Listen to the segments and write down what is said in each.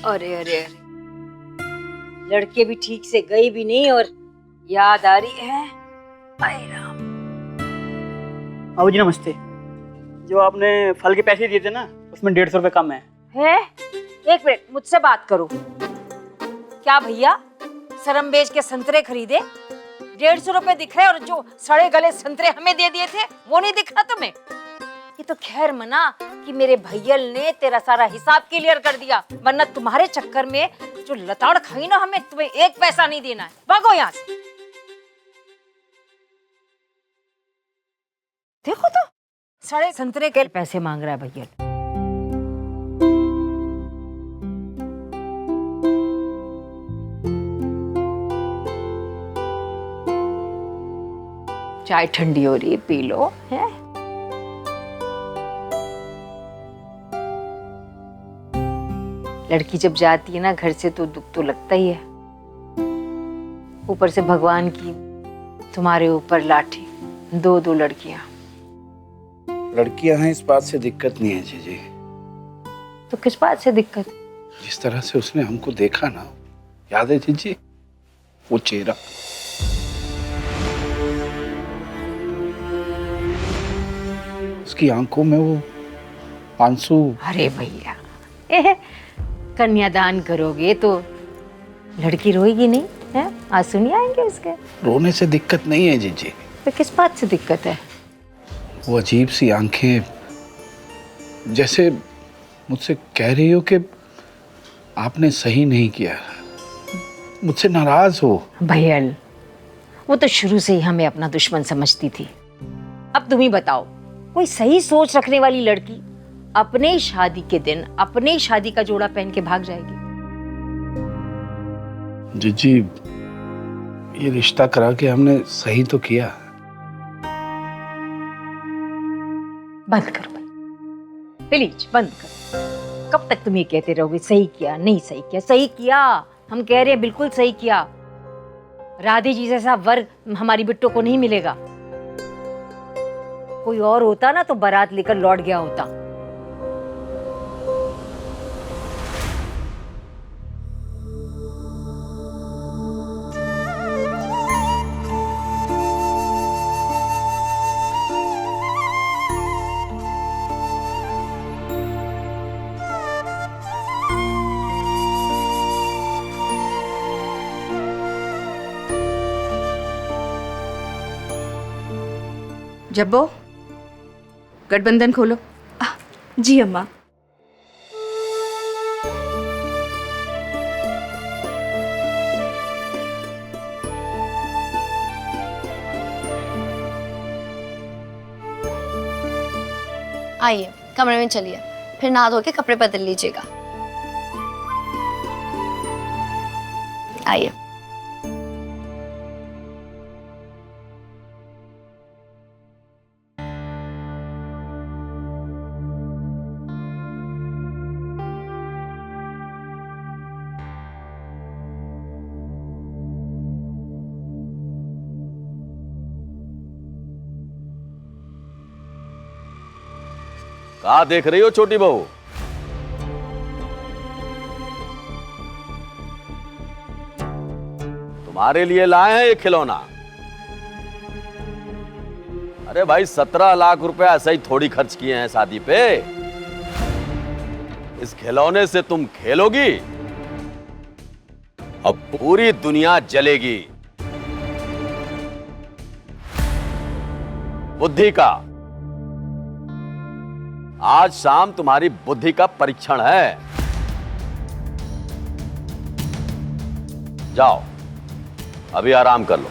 अरे अरे अरे, लड़के भी ठीक से गई भी नहीं और याद आ रही है। हाय राम। बाबू जी नमस्ते। जो आपने फल के पैसे दिए थे ना, उसमें 150 रुपए कम है। एक मिनट, मुझसे बात करो। क्या भैया, शर्म बेच के संतरे खरीदे? 150 रुपए दिख रहे और जो सड़े गले संतरे हमें दे दिए थे वो नहीं दिख रहा तुम्हें? ये तो खैर मना कि मेरे भैयल ने तेरा सारा हिसाब क्लियर कर दिया, वरना तुम्हारे चक्कर में जो लताड़ खाई ना, हमें तुम्हें एक पैसा नहीं देना है। भागो यहाँ से। देखो तो सड़े संतरे के पैसे मांग रहा है भैया। चाय ठंडी हो रही है, पी लो। है लड़की जब जाती है ना घर से तो दुख तो लगता ही है, ऊपर से भगवान की तुम्हारे ऊपर लाठी। दो लड़कियां हैं, इस बात से दिक्कत नहीं है जीजी। तो किस बात से दिक्कत? जिस तरह से उसने हमको देखा ना, याद है जीजी वो चेहरा, उसकी आंखों में वो आंसू। अरे भैया, कन्यादान करोगे तो लड़की रोएगी नहीं है? आंसू नहीं आएंगे उसके? रोने से दिक्कत नहीं है जीजी। तो किस बात से दिक्कत है? वो अजीब सी आंखें, जैसे मुझसे कह रही हो कि आपने सही नहीं किया, मुझसे नाराज हो। भैयल, वो तो शुरू से ही हमें अपना दुश्मन समझती थी। अब तुम ही बताओ, कोई सही सोच रखने वाली लड़की अपने शादी के दिन अपने शादी का जोड़ा पहन के भाग जाएगी? जीजी, ये रिश्ता करा के हमने सही तो किया। बंद करो भाई, प्लीज बंद करो। कब तक तुम ये कहते रहोगे सही किया, नहीं सही किया? सही किया, हम कह रहे हैं बिल्कुल सही किया। राधे जी जैसा वर हमारी बिट्टो को नहीं मिलेगा। कोई और होता ना तो बारात लेकर लौट गया होता। जब्बो, गठबंधन खोलो। जी अम्मा। आइए कमरे में चलिए, फिर नहा धो के कपड़े बदल लीजिएगा। आइए। कहाँ देख रही हो छोटी बहू? तुम्हारे लिए लाए हैं ये खिलौना। अरे भाई 17 लाख रुपया ऐसा ही थोड़ी खर्च किए हैं शादी पे। इस खिलौने से तुम खेलोगी, अब पूरी दुनिया जलेगी। बुद्धि का, आज शाम तुम्हारी बुद्धि का परीक्षण है। जाओ अभी आराम कर लो।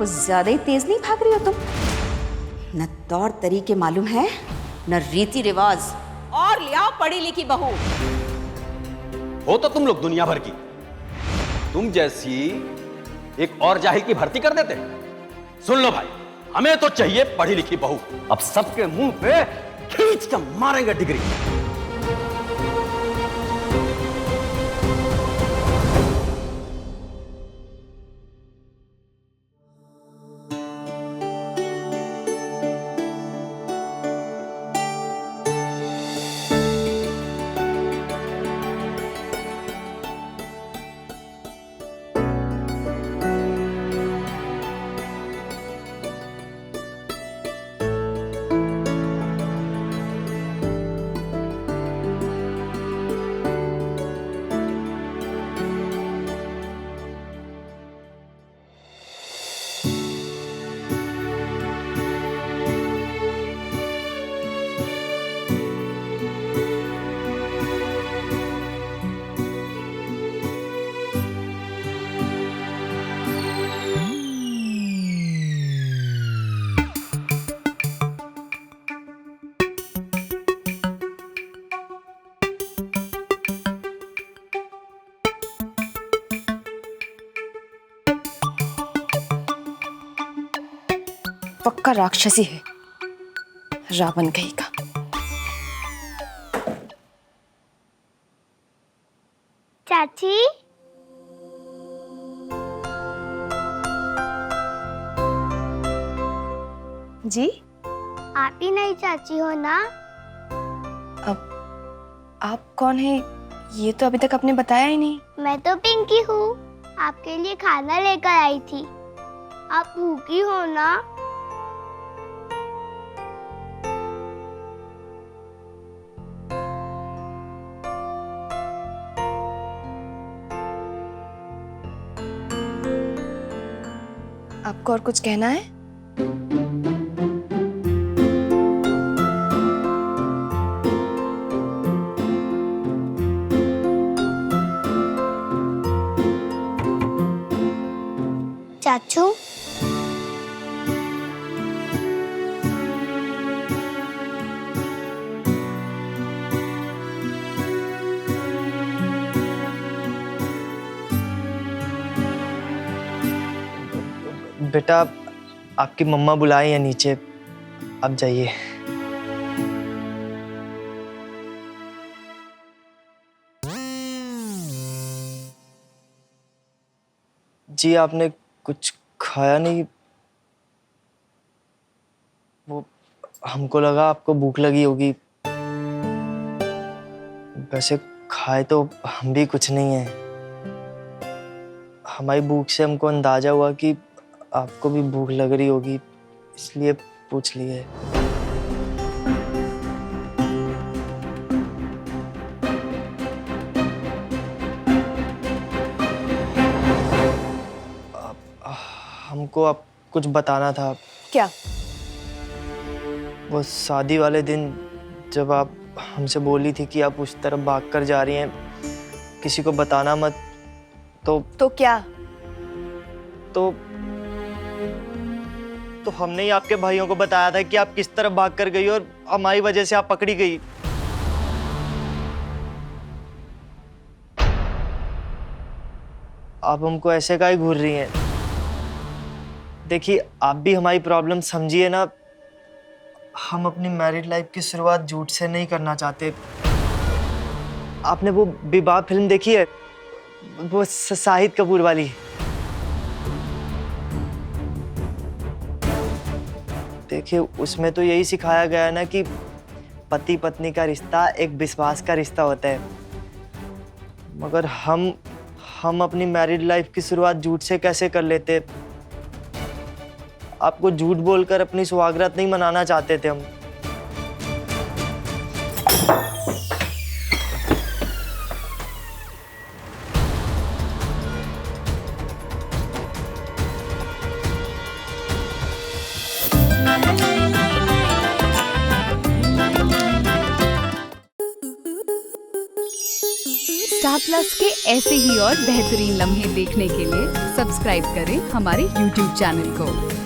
कुछ ज्यादा ही तेज नहीं भाग रही हो तुम? न तौर तरीके मालूम है, न रीति रिवाज, और ले आओ पढ़ी लिखी बहू। हो तो तुम लोग दुनिया भर की, तुम जैसी एक और जाहिल की भर्ती कर देते। सुन लो भाई, हमें तो चाहिए पढ़ी लिखी बहू। अब सबके मुंह पे खींच के मारेंगे डिग्री। पक्का राक्षसी है, रावण कहीं का। चाची, जी आप ही नई चाची हो ना? अब आप कौन है, ये तो अभी तक आपने बताया ही नहीं। मैं तो पिंकी हूँ, आपके लिए खाना लेकर आई थी। आप भूखी हो ना? आपको और कुछ कहना है? चाचू, बेटा, आपकी मम्मा बुलाई है नीचे, आप जाइए। जी आपने कुछ खाया नहीं? वो हमको लगा आपको भूख लगी होगी। वैसे खाए तो हम भी कुछ नहीं है। हमारी भूख से हमको अंदाजा हुआ कि आपको भी भूख लग रही होगी, इसलिए पूछ लिए। हमको आप कुछ बताना था। क्या? वो शादी वाले दिन जब आप हमसे बोली थी कि आप उस तरफ भाग कर जा रही हैं, किसी को बताना मत, तो क्या? तो हमने ही आपके भाइयों को बताया था कि आप किस तरफ भाग कर गई और हमारी वजह से आप पकड़ी गई। आप हमको ऐसे काहे घूर रही हैं? देखिए, आप भी हमारी प्रॉब्लम समझिए ना। हम अपनी मैरिड लाइफ की शुरुआत झूठ से नहीं करना चाहते। आपने वो विवाह फिल्म देखी है, वो शाहिद कपूर वाली? देखिए, उसमें तो यही सिखाया गया है ना कि पति पत्नी का रिश्ता एक विश्वास का रिश्ता होता है। मगर हम अपनी मैरिड लाइफ की शुरुआत झूठ से कैसे कर लेते? आपको झूठ बोलकर अपनी सुहागरात नहीं मनाना चाहते थे हम। स्टार प्लस के ऐसे ही और बेहतरीन लम्हे देखने के लिए सब्सक्राइब करें हमारे YouTube चैनल को।